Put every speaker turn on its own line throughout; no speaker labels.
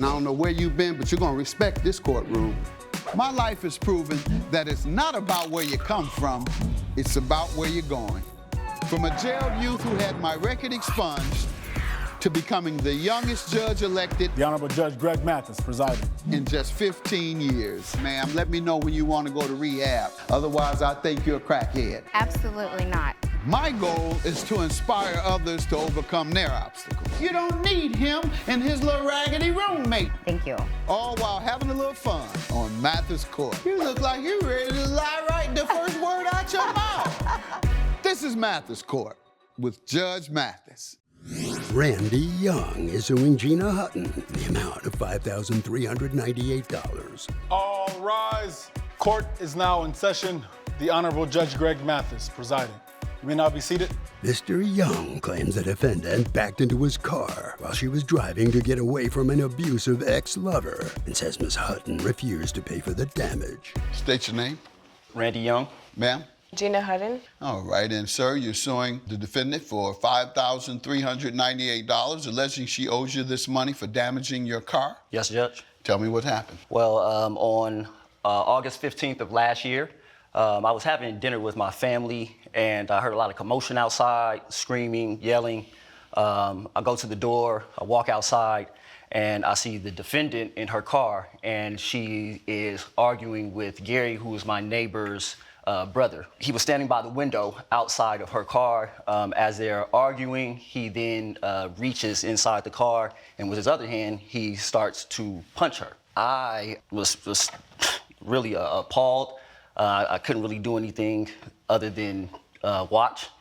I don't know where you've been, but you're gonna respect this courtroom. My life has proven that it's not about where you come from, it's about where you're going. From a jailed youth who had my record expunged to becoming the youngest judge elected.
The Honorable Judge Greg Mathis presiding.
In just 15 years. Ma'am, let me know when you want to go to rehab. Otherwise, I think you're a crackhead.
Absolutely not.
My goal is to inspire others to overcome their obstacles. You don't need him and his little raggedy roommate.
Thank you.
All while having a little fun on Mathis Court. You look like you're ready to lie right the first word out your mouth. This is Mathis Court with Judge Mathis.
Randy Young is suing Gina Hutton the amount of $5,398.
All rise. Court is now in session. The Honorable Judge Greg Mathis presiding. You may now be seated.
Mr. Young claims the defendant backed into his car while she was driving to get away from an abusive ex-lover and says Ms. Hutton refused to pay for the damage.
State your name.
Randy Young.
Ma'am?
Gina Hutton.
All right, and sir, you're suing the defendant for $5,398, alleging she owes you this money for damaging your car.
Yes, Judge.
Tell me what happened.
Well, on August 15th of last year, I was having dinner with my family, and I heard a lot of commotion outside, screaming, yelling. I go to the door, I walk outside, and I see the defendant in her car, and she is arguing with Gary, who is my neighbor's brother. He was standing by the window outside of her car. As they're arguing, he then reaches inside the car, and with his other hand, he starts to punch her. I was really appalled. I couldn't really do anything other than watch.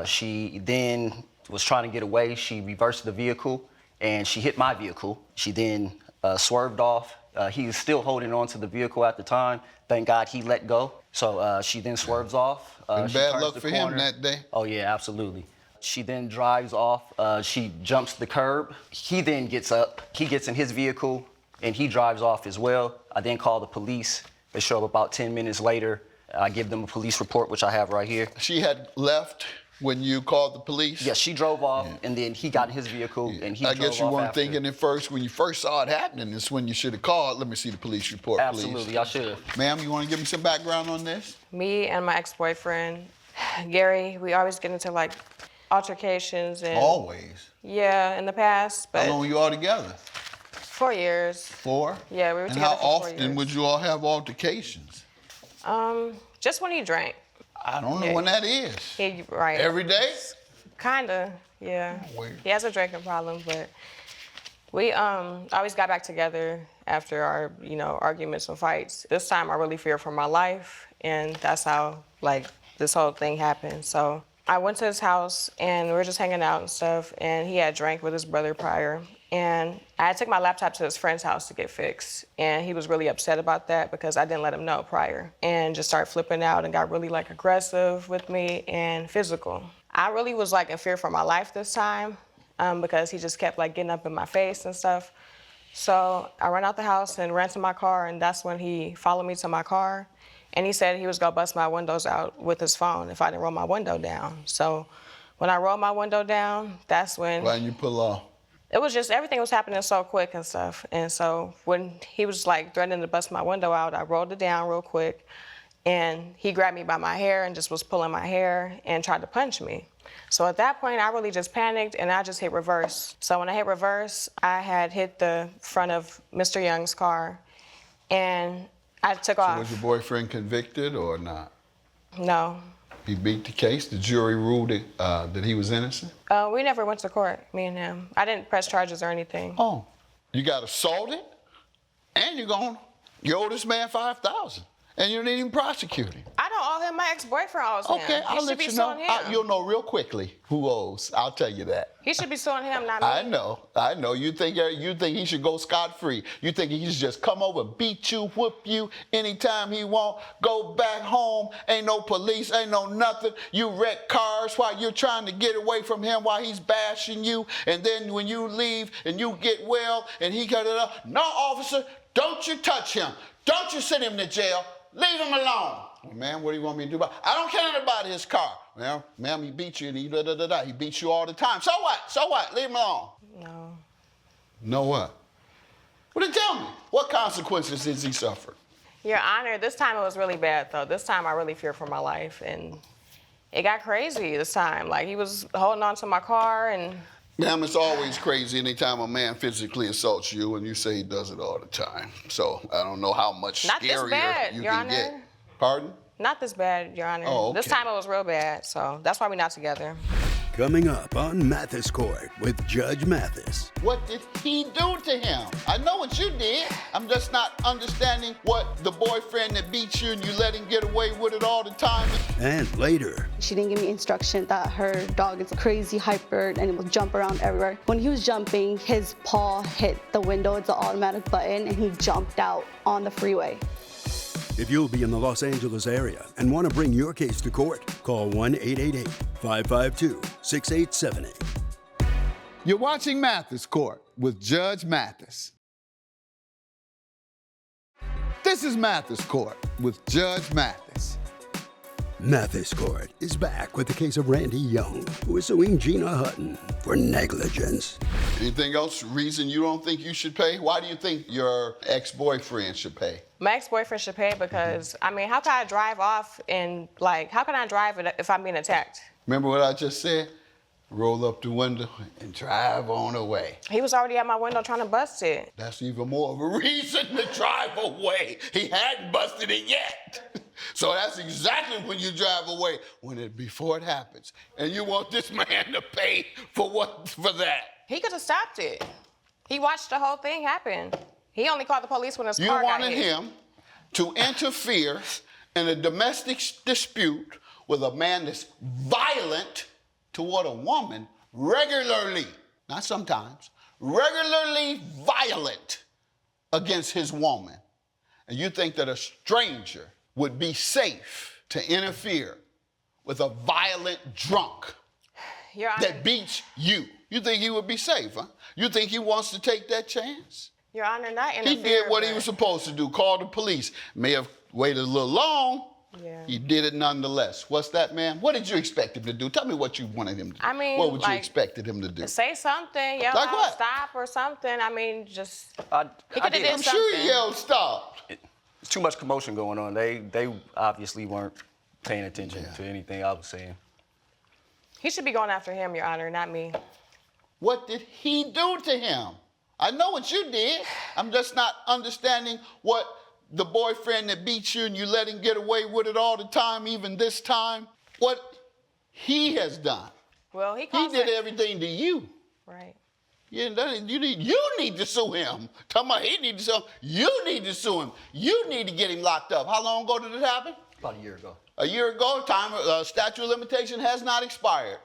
She then was trying to get away. She reversed the vehicle, and she hit my vehicle. She then swerved off. He was still holding on to the vehicle at the time. Thank God he let go. So she then swerves off.
Bad luck for him that day.
Oh, yeah, absolutely. She then drives off. She jumps the curb. He then gets up. He gets in his vehicle, and he drives off as well. I then call the police. They show up about 10 minutes later. I give them a police report, which I have right here.
She had left when you called the police?
Yes, she drove off, and then he got in his vehicle, and he drove off.
I guess you weren't
after.
thinking at first, when you first saw it happening, it's when you should have called. Let me see the police report,
Absolutely,
please.
I should have.
Ma'am, you want to give me some background on this?
Me and my ex-boyfriend, Gary, we always get into like altercations and...
Always?
Yeah, in the past, but...
How long were you all together?
4 years.
4?
Yeah, we were
And
together
how
for 4 years.
often would you all have altercations?
Just when he drank.
I don't know when that is.
Right.
Every day?
Kinda, yeah.
Weird.
He has a drinking problem, but we always got back together after our, arguments and fights. This time I really feared for my life, and that's how, this whole thing happened. So I went to his house, and we were just hanging out and stuff, and he had drank with his brother prior. And I took my laptop to his friend's house to get fixed. And he was really upset about that because I didn't let him know prior. And just started flipping out and got really aggressive with me and physical. I really was in fear for my life this time because he just kept getting up in my face and stuff. So I ran out the house and ran to my car, and that's when he followed me to my car. And he said he was gonna bust my windows out with his phone if I didn't roll my window down. So when I rolled my window down, that's when...
Why didn't you pull off?
It was just, everything was happening so quick and stuff. And so when he was threatening to bust my window out, I rolled it down real quick. And he grabbed me by my hair and just was pulling my hair and tried to punch me. So at that point, I really just panicked and I just hit reverse. So when I hit reverse, I had hit the front of Mr. Young's car and I took off.
So was your boyfriend convicted or not?
No.
He beat the case? The jury ruled that he was innocent?
We never went to court, me and him. I didn't press charges or anything.
Oh, you got assaulted and you owe this man $5,000 and you didn't even prosecute him.
I don't owe him. My ex-boyfriend owes him.
Okay, I'll let you know. You'll know real quickly who owes. I'll tell you that.
He should be suing him, not me.
I know. You think he should go scot-free. You think he should just come over, beat you, whoop you anytime he want, go back home, ain't no police, ain't no nothing. You wreck cars while you're trying to get away from him while he's bashing you. And then when you leave and you get well and he got it up, no, officer, don't you touch him. Don't you send him to jail. Leave him alone. Well, ma'am, what do you want me to do about it? I don't care about his car. Well, ma'am, he beat you and he da-da-da-da. He beats you all the time. So what? So what? Leave him alone.
No.
No what? Well, then tell me, what consequences did he suffer?
Your Honor, this time it was really bad, though. This time I really feared for my life, and it got crazy this time. Like, he was holding on to my car, and...
Ma'am, it's always crazy anytime a man physically assaults you, and you say he does it all the time. So I don't know how much
Not this
scarier
bad,
you
Your
can
Honor.
get. Pardon?
Not this bad, Your Honor.
Oh, okay.
This time it was real bad, so that's why we're not together.
Coming up on Mathis Court with Judge Mathis.
What did he do to him? I know what you did. I'm just not understanding what the boyfriend that beat you and you let him get away with it all the time.
And later,
She didn't give me instruction that her dog is crazy, hyper, and it will jump around everywhere. When he was jumping, his paw hit the window. It's an automatic button, and he jumped out on the freeway.
if you'll be in the Los Angeles area and want to bring your case to court, call 1-888-552-6878.
You're watching Mathis Court with Judge Mathis. This is Mathis Court with Judge Mathis.
Mathis Court is back with the case of Randy Young, who is suing Gina Hutton for negligence.
Anything else, reason you don't think you should pay? Why do you think your ex-boyfriend should pay?
My ex-boyfriend should pay because, I mean, how can I drive off and, like, how can I drive if I'm being attacked?
Remember what I just said? Roll up the window and drive on away.
He was already at my window trying to bust it.
That's even more of a reason to drive away. He hadn't busted it yet. So that's exactly when you drive away, before it happens. And you want this man to pay for that.
He could have stopped it. He watched the whole thing happen. He only called the police when his
You
car got
wanted
hit.
him to interfere in a domestic dispute with a man that's violent toward a woman regularly, not sometimes, regularly violent against his woman. And you think that a stranger would be safe to interfere with a violent drunk
Your Honor,
that beats you. You think he would be safe, huh? You think he wants to take that chance?
Your Honor, not
He
interfere.
did what he
but-
was supposed to do, call the police. May have waited a little long.
Yeah.
He did it nonetheless. What's that, man? What did you expect him to do? Tell me what you wanted him to do.
I mean,
what would you
like,
expected him to do?
Say something, yell
Like
out,
what?
stop or something. I mean, just, he
I
could have
did.
did
I'm
something.
sure he yelled stop.
There's too much commotion going on. They obviously weren't paying attention to anything I was saying.
He should be going after him, Your Honor, not me.
What did he do to him? I know what you did. I'm just not understanding what the boyfriend that beat you and you let him get away with it all the time, even this time, what he has done.
Well, he
He
calls
did
it-
everything to you.
Right.
You need to sue him. Talking about he need to sue him. You need to sue him. You need to get him locked up. How long ago did it happen?
About a year ago.
A year ago. Statute of limitation has not expired.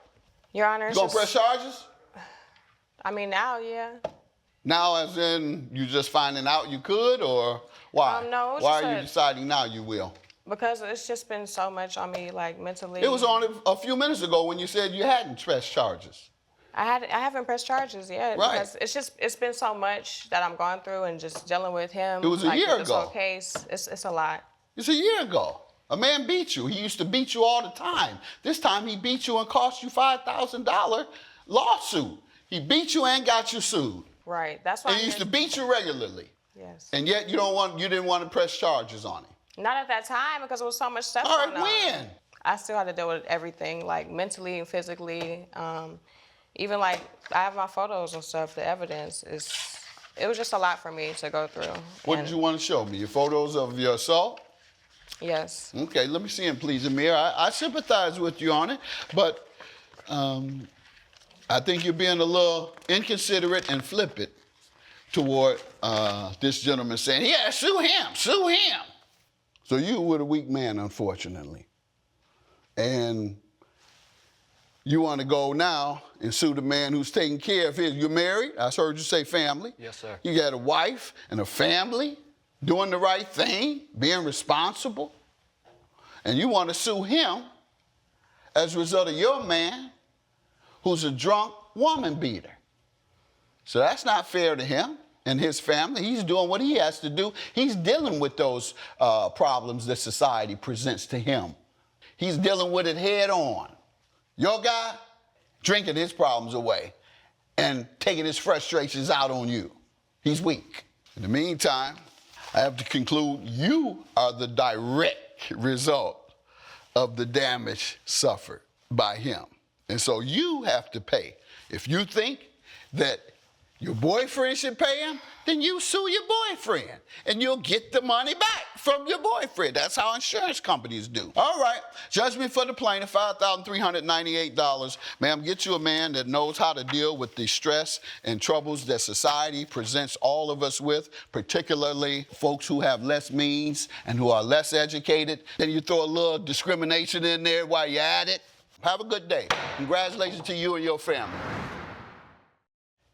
Your Honor,
You
it's
gonna
just,
press charges?
I mean, now, yeah.
Now, as in you just finding out you could, or why?
No, it was
Why
just
are you
a-
deciding now you will?
Because it's just been so much on me, like, mentally.
It was only a few minutes ago when you said you hadn't pressed charges.
I haven't pressed charges yet.
Right.
Because it's been so much that I'm going through and just dealing with him.
It was a
like,
year
with this
ago.
whole case. It's a lot.
It's a year ago. A man beat you. He used to beat you all the time. This time he beat you and cost you $5,000 lawsuit. He beat you and got you sued.
Right. That's why.
And he used to beat you regularly.
Yes.
And yet you didn't want to press charges on him.
Not at that time because it was so much stuff
All right,
going on.
when?
I still had to deal with everything, like mentally and physically. Even like I have my photos and stuff. The evidence it was just a lot for me to go through.
What
And
did you want to show me? Your photos of your assault?
Yes.
Okay, let me see him, please, Amir. I sympathize with you on it, but I think you're being a little inconsiderate and flippant toward this gentleman saying, yeah, sue him. So you were the weak man, unfortunately. And you want to go now and sue the man who's taking care of his. You're married? I heard you say family.
Yes, sir.
You got a wife and a family, doing the right thing, being responsible. And you want to sue him as a result of your man who's a drunk woman beater. So that's not fair to him and his family. He's doing what he has to do. He's dealing with those problems that society presents to him. He's dealing with it head on. Your guy, drinking his problems away and taking his frustrations out on you. He's weak. In the meantime, I have to conclude you are the direct result of the damage suffered by him. And so you have to pay. If you think that your boyfriend should pay him, then you sue your boyfriend and you'll get the money back from your boyfriend. That's how insurance companies do. All right, judgment for the plaintiff, $5,398. Ma'am, get you a man that knows how to deal with the stress and troubles that society presents all of us with, particularly folks who have less means and who are less educated. Then you throw a little discrimination in there while you're at it. Have a good day. Congratulations to you and your family.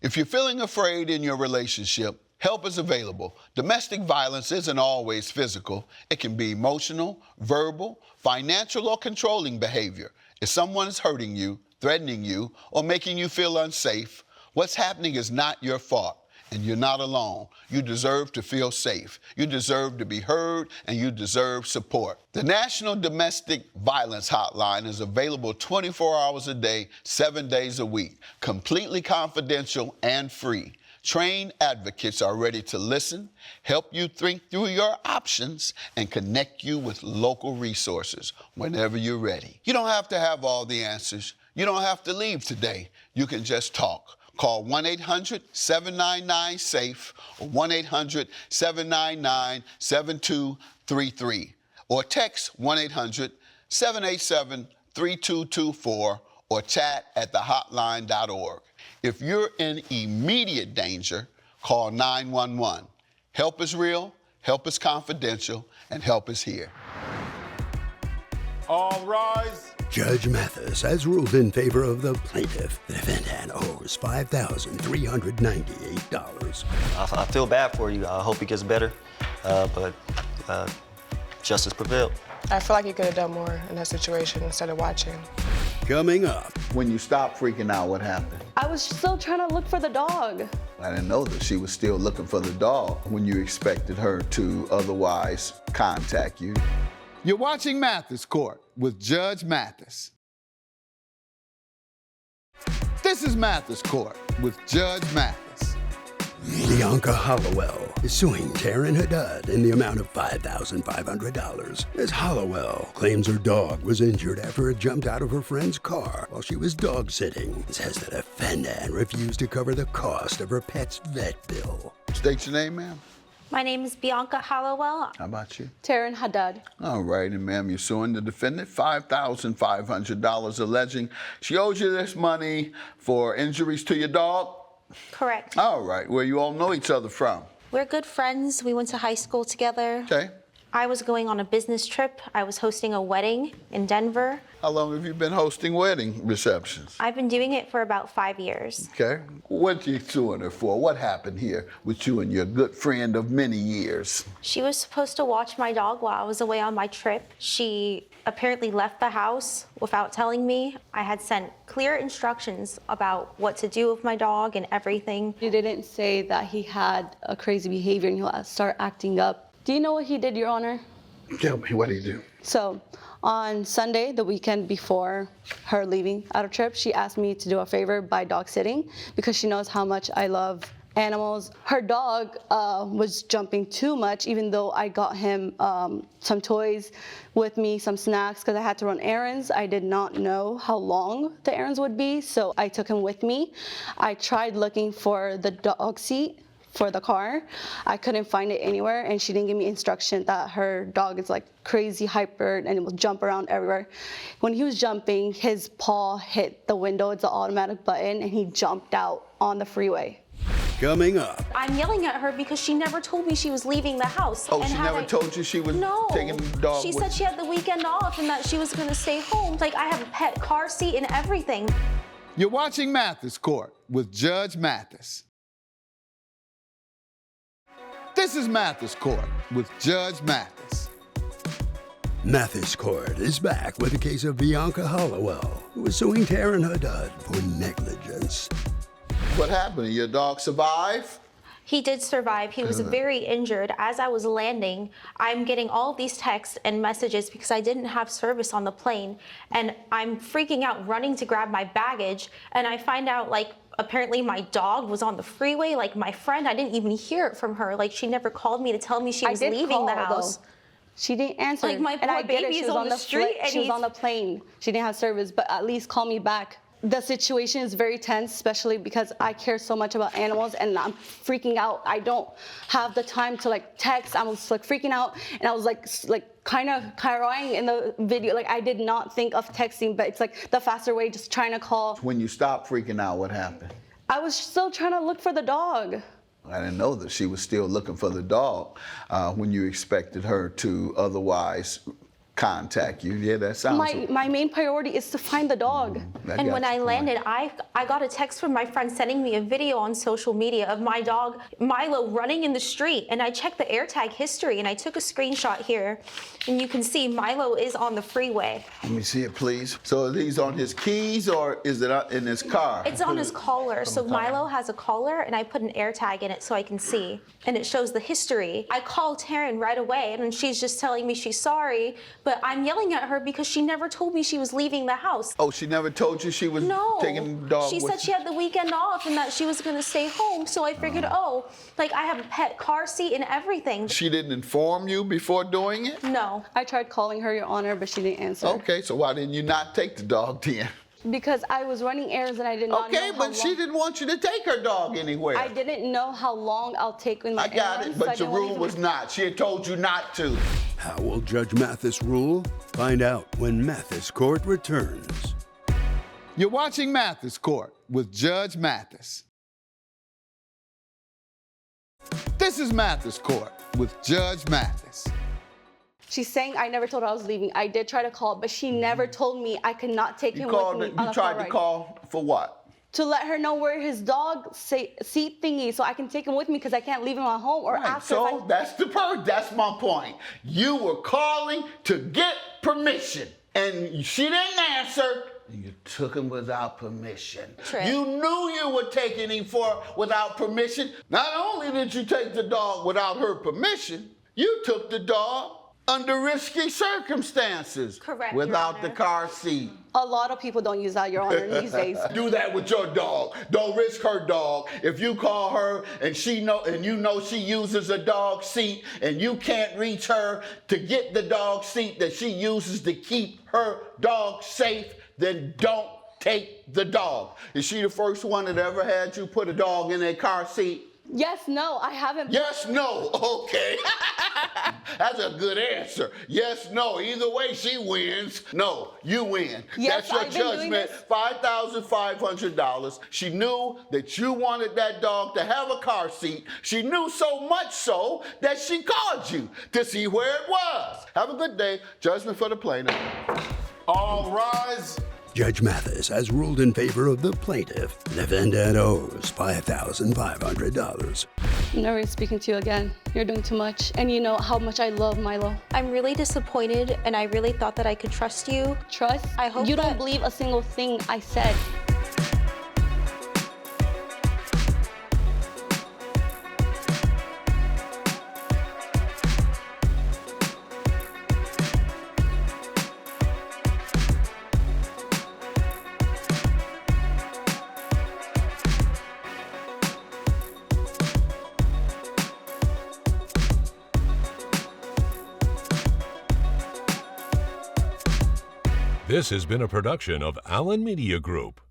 If you're feeling afraid in your relationship, help is available. Domestic violence isn't always physical. It can be emotional, verbal, financial, or controlling behavior. If someone's hurting you, threatening you, or making you feel unsafe, what's happening is not your fault, and you're not alone. You deserve to feel safe. You deserve to be heard, and you deserve support. The National Domestic Violence Hotline is available 24 hours a day, 7 days a week, completely confidential and free. Trained advocates are ready to listen, help you think through your options, and connect you with local resources whenever you're ready. You don't have to have all the answers. You don't have to leave today. You can just talk. Call 1-800-799-SAFE or 1-800-799-7233 or text 1-800-787-3224 or chat at thehotline.org. If you're in immediate danger, call 911. Help is real, help is confidential, and help is here.
All rise.
Judge Mathis has ruled in favor of the plaintiff. The defendant owes $5,398.
I feel bad for you. I hope it gets better, but justice prevailed.
I feel like you could have done more in that situation instead of watching.
Coming up,
When you stopped freaking out, what happened?
I was still trying to look for the dog.
I didn't know that she was still looking for the dog when you expected her to otherwise contact you.
You're watching Mathis Court with Judge Mathis. This is Mathis Court with Judge Mathis.
Bianca Hollowell is suing Taryn Hadad in the amount of $5,500 as Hollowell claims her dog was injured after it jumped out of her friend's car while she was dog sitting and says the defendant refused to cover the cost of her pet's vet bill.
State your name, ma'am.
My name is Bianca Hollowell.
How about you?
Taryn Hadad.
All right, and ma'am, you're suing the defendant $5,500, alleging she owes you this money for injuries to your dog.
Correct.
All right, where you all know each other from.
We're good friends. We went to high school together.
Okay.
I was going on a business trip. I was hosting a wedding in Denver.
How long have you been hosting wedding receptions?
I've been doing it for about 5 years.
Okay. What you suing her for? What happened here with you and your good friend of many years?
She was supposed to watch my dog while I was away on my trip. She apparently left the house without telling me. I had sent clear instructions about what to do with my dog and everything.
He didn't say that he had a crazy behavior and he'll start acting up. Do you know what he did, Your Honor?
Tell me, what did he do?
So on Sunday, the weekend before her leaving out of trip, she asked me to do a favor by dog sitting because she knows how much I love animals. Her dog was jumping too much, even though I got him some toys with me, some snacks, because I had to run errands. I did not know how long the errands would be, so I took him with me. I tried looking for the dog seat for the car. I couldn't find it anywhere, and she didn't give me instruction that her dog is like crazy hyper and it will jump around everywhere. When he was jumping, his paw hit the window. It's an automatic button, and he jumped out on the freeway.
Coming up,
I'm yelling at her because she never told me she was leaving the house.
Oh,
and
she
had
never told you she was taking the dog
She
with
said she had the weekend off and that she was gonna stay home. Like, I have a pet car seat and everything.
You're watching Mathis Court with Judge Mathis. This is Mathis Court with Judge Mathis.
Mathis Court is back with a case of Bianca Hollowell, who is suing Taryn Hadad for negligence.
What happened? Did your dog survive?
He did survive. He was very injured. As I was landing, I'm getting all of these texts and messages because I didn't have service on the plane. And I'm freaking out, running to grab my baggage. And I find out, like, Apparently my dog was on the freeway. Like my friend, I didn't even hear it from her. Like she never called me to tell me she was leaving the house.
Though. She didn't answer.
Like my poor baby is on the street and
she was on the plane. She didn't have service, but at least call me back. The situation is very tense, especially because I care so much about animals and I'm freaking out. I don't have the time to like text. I was like freaking out and I was like kind of crying in the video. Like I did not think of texting, but it's like the faster way, just trying to call.
When you stopped freaking out, what happened?
I was still trying to look for the dog.
I didn't know that she was still looking for the dog when you expected her to otherwise contact you. Yeah, that sounds...
My main priority is to find the dog.
And when I landed, I got a text from my friend sending me a video on social media of my dog, Milo, running in the street. And I checked the AirTag history and I took a screenshot here. And you can see Milo is on the freeway.
Let me see it, please. So are these on his keys or is it in his car?
It's on his collar. So Milo has a collar and I put an AirTag in it so I can see. And it shows the history. I called Taryn right away and she's just telling me she's sorry, but I'm yelling at her because she never told me she was leaving the house.
Oh, she never told you she was taking the dog
She
with
said she had the weekend off and that she was gonna stay home. So I figured, like I have a pet car seat and everything.
She didn't inform you before doing it?
No.
I tried calling her, Your Honor, but she didn't answer.
Okay, so why didn't you not take the dog then?
Because I was running errands and I did not know how long.
Okay, but she didn't want you to take her dog anywhere.
I didn't know how long I'll take in my errands.
I got it, but the rule was not. She had told you not to.
How will Judge Mathis rule? Find out when Mathis Court returns.
You're watching Mathis Court with Judge Mathis. This is Mathis Court with Judge Mathis.
She's saying I never told her I was leaving. I did try to call, but she never told me I could not take him with me on
You
a
tried
car
to
ride.
call for what?
To let her know where his dog seat thingy so I can take him with me because I can't leave him at home or after.
So that's my point. You were calling to get permission and she didn't answer. You took him without permission.
True.
You knew you were taking him without permission. Not only did you take the dog without her permission, you took the dog under risky circumstances.
Correct, Your
Without
Honor.
the car seat.
A lot of people don't use that, Your Honor, these days.
Do that with your dog. Don't risk her dog. If you call her and you know she uses a dog seat and you can't reach her to get the dog seat that she uses to keep her dog safe, then don't take the dog. Is she the first one that ever had you put a dog in a car seat?
Yes, no, I haven't.
Yes, no. Okay. That's a good answer. Yes, no. Either way, she wins. No, you win.
Yes,
That's your
I've been doing
judgment.
this.
$5,500. She knew that you wanted that dog to have a car seat. She knew so much so that she called you to see where it was. Have a good day. Judgment for the plaintiff.
All rise.
Judge Mathis has ruled in favor of the plaintiff. Defendant owes $5,500.
I'm never speaking to you again. You're doing too much. And you know how much I love Milo.
I'm really disappointed and I really thought that I could trust you.
Trust?
I hope
you don't
that-
believe a single thing I said.
This has been a production of Allen Media Group.